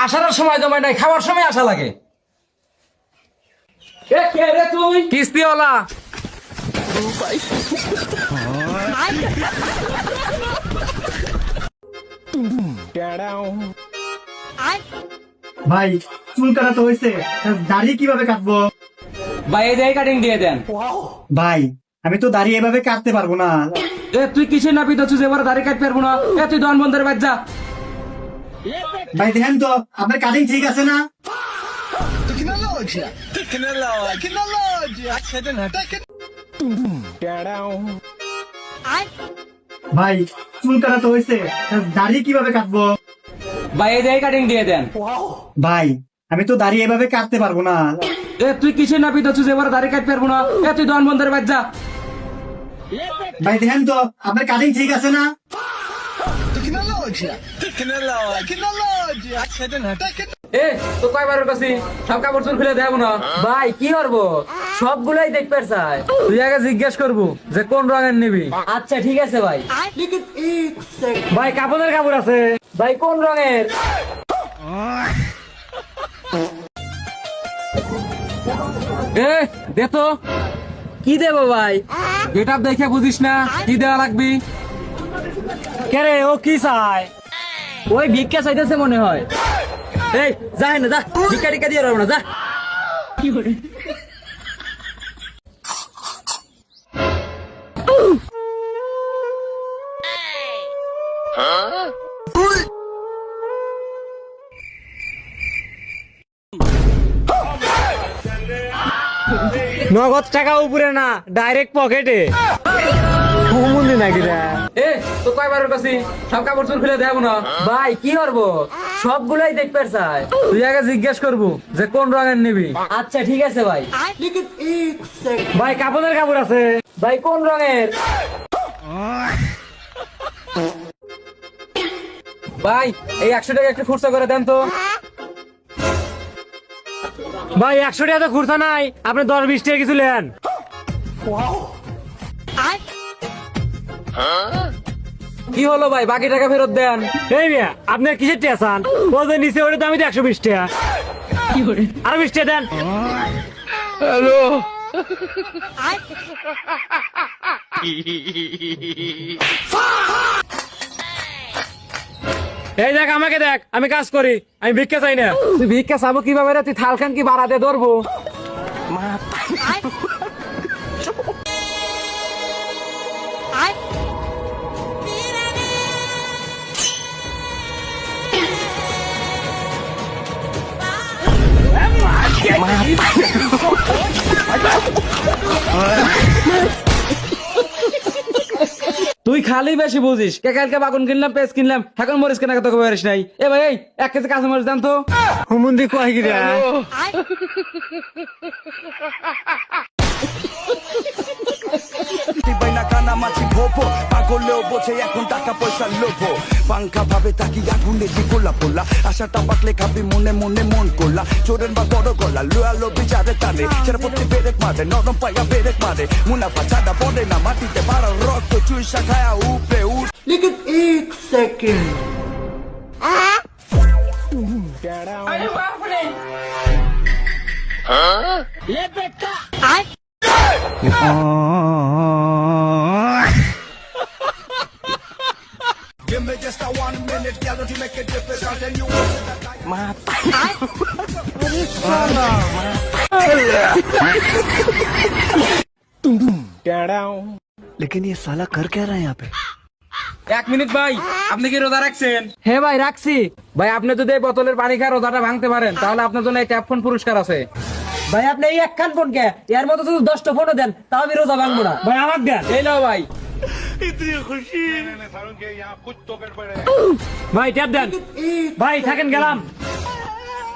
আসার সময় জমায় নাই, খাওয়ার সময় আসা লাগে। কে রে তুই? কিস্তিওয়ালা। ভাই চুল কাটা তো হয়েছে, দাড়ি কিভাবে কাটবো? ভাই এই যে কাটিং দিয়ে দেন। ভাই আমি তো দাড়ি এভাবে কাটতে পারবো না। তুই কিসে না পিতো তুই এবার দাড়ি কাটতে পারবো না? তুই দন বন্ধের বাদ যা। ভাই দেখেন তো আপনার কাটিং ঠিক আছে না? ভাই চুল কাটা তো হয়েছে, দাড়ি কিভাবে কাটবো? ভাই এই যে কাটিং দিয়ে দেন। ভাই আমি তো দাড়ি এভাবে কাটতে পারবো না। তুই কিসে না পিতো তুই এবার দাড়ি কাটতে পারবো না? তুই দন বন্ধের বাদ যা। ভাই দেখেন তো আপনার কাটিং ঠিক আছে না? তো কয়বার কাছে সব কাপড় চোর খুলে দেবো না। ভাই কি করবো, সবগুলাই দেখতে চাই। তুই আগে জিজ্ঞেস করবো যে কোন রঙের নিবি। আচ্ছা ঠিক আছে ভাই। ভাই কাপড়ের কাপড় আছে। ভাই কোন রঙের? দে তো। কি দেবো ভাই? গেট আপ দেখে বুঝিস না কি দেওয়া লাগবি? কে রে, ও কি চাই? ওই ভিক্ষা চাইতেছে মনে হয়। এই যাই না, যা ভিক্ষা টিকা দিয়ে রাখবো না, যা। নগদ টাকা উপরে না, ডাইরেক্ট পকেটে। নাকি তো কয়বার কাছে সব কাপড় চোর খুলে দেবো না। ভাই কি করবো, সবগুলাই দেখতে চাই। তুই আগে জিজ্ঞেস করবো যে কোন রঙের নিবি। আচ্ছা ঠিক আছে ভাই। ভাই কাপড়ের কাপড় আছে। ভাই কোন রঙের? ভাই এই 100 টাকা একটু খুরসা করে দেন তো। ভাই 100 টাকা তো খুরসা নাই, আপনি 10-20 টাকা কিছু নেন। কি হলো ভাই, বাকি টাকা ফেরত দেন। এই মিয়া আপনার কিসের টাকা চান? ও যে নিচে ওটা দামি তো 120 টাকা। আরো 20 টাকা দেন। হ্যালো। এই দেখ আমাকে দেখ, আমি কাজ করি, আমি ভিক্ষা চাই না। তুই ভিক্ষা চাবো কিভাবে রে? তুই থালখান কি বাড়াতে ধরবো? তুই খালি বেশি বুঝিস। কালকে বাগুন কিনলাম, পেঁয়াজ কিনলাম, এখন মরিচ কেনা কথা পারিস নাই। ভাই এই 1 কেজি কাঁচা মরিচ দাম তো। হুমুন্দি কয় কি রে? পাগলেও বোঝে এখন টাকা পয়সার লোভ। পাঙ্খা ভাবে তাকি আগুনে যে গোলা পোলা, আশাটা পাকলে খাবি মনে মনে মন করলা। চোরের বা বড় গলা লোয়া লোভি যারে টানে, সেটা প্রতি বেরেক মারে, নরম পাইয়া বেরেক মারে। মুনাফা ছাড়া পড়ে না মাটিতে, বাড়ার রক্ত চুইসা খায়া উপরে উঠ। लेकिन 1 second. Give me just a 1 minute, girl, to make a difference. I'll tell you लेकिन ये साला कर क्या रहा है यहाँ पे? 1 মিনিট ভাই, আপনি কি রোজা রাখছেন? হ্যাঁ ভাই রাখছি। ভাই আপনি যদি এই বোতলের পানি খায় রোজাটা ভাঙতে পারেন, তাহলে আপনার জন্য এই ট্যাপ ফোন পুরস্কার আছে। ভাই আপনি এই একখান ফোন কে, এর মতো শুধু 10টা ফোনও দেন, তাও আমি রোজা ভাঙবো না। ভাই আমার দেন। এই নাও ভাই। ভাই ট্যাপ দেন। ভাই থাকেন, গেলাম।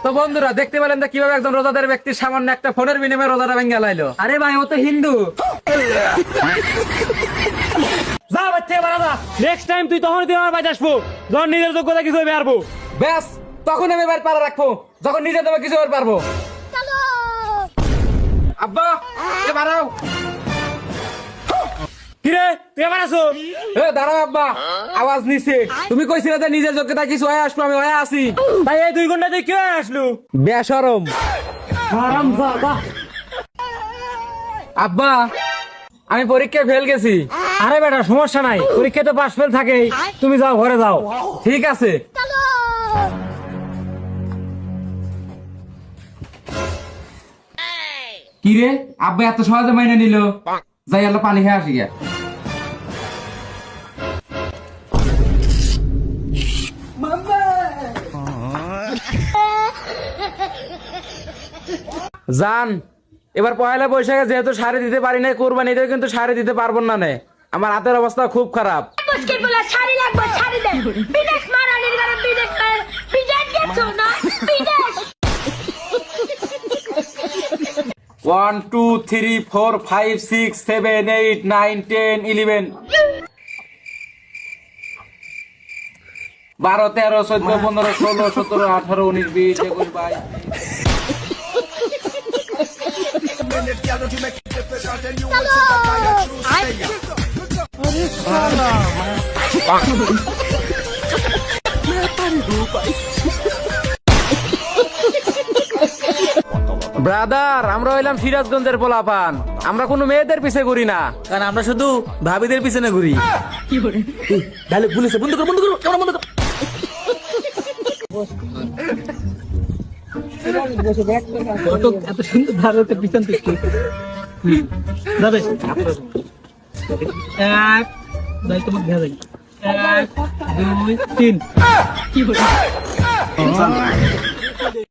তো বন্ধুরা দেখতে পেলেন তো কিভাবে একজন রোজাদার ব্যক্তি সামান্য একটা ফোনের বিনিময়ে রোজাটা ভেঙে লাইলো। আরে ভাই ও তো হিন্দু। যা বাচ্চা বাড়া যা। নেক্সট টাইম তুই তখন তুই আমার বাড়ি আসবো, যখন নিজের যোগ্যতা কিছু হবে আরবো। ব্যাস তখন আমি এবার পারা রাখবো যখন নিজে তোমার কিছু পারবো। আব্বা এ বাড়াও। কিরে তুই আবার আসো? এ দাঁড়াও আব্বা, আওয়াজ নিছে। তুমি কইছিলে যে নিজের যোগ্যতা কিছু হয়ে আসবো, আমি হয়ে আসি। তাই এই 2 ঘন্টা তুই কি আসলু? বেশরম। আরাম যা। আব্বা আমি পরীক্ষায় ফেল গেছি। আরে বেটা সমস্যা নাই, পরীক্ষায় তো পাস ফেল থাকেই। তুমি যাও ঘরে যাও। ঠিক আছে। কি রে আব্বা এত সহজে মাইনে নিল? যাই আল্লাহ পানি খেয়ে আসি গিয়া। জান এবার পয়লা বৈশাখে যেহেতু শাড়ি দিতে পারি না, কোরবানিতেও কিন্তু শাড়ি দিতে পারবো না নে। আমার হাতের অবস্থা খুব খারাপ। মুশকিল বলে শাড়ি লাগবে, শাড়ি দে। বিদেশ মারানির ঘরে বিদেশ গেছো না, বিদেশ। 1 2 3 4 5 6 7 8 9 10 11 12 13 14 15 16 17 18 19 20 21 22 ব্রাদার আমরা হইলাম সিরাজগঞ্জের পোলাপান, আমরা কোনো মেয়েদের পিছে ঘুরি না, কারণ আমরা শুধু ভাবিদের পিছনে ঘুরি। তাহলে পুলিশে বন্ধ করো, বন্ধ করো, ক্যামেরা বন্ধ করো। এত সুন্দর ভারতের পিছন থেকে যাবে। এক যাই তোমার দেখা যাই, 1 2 3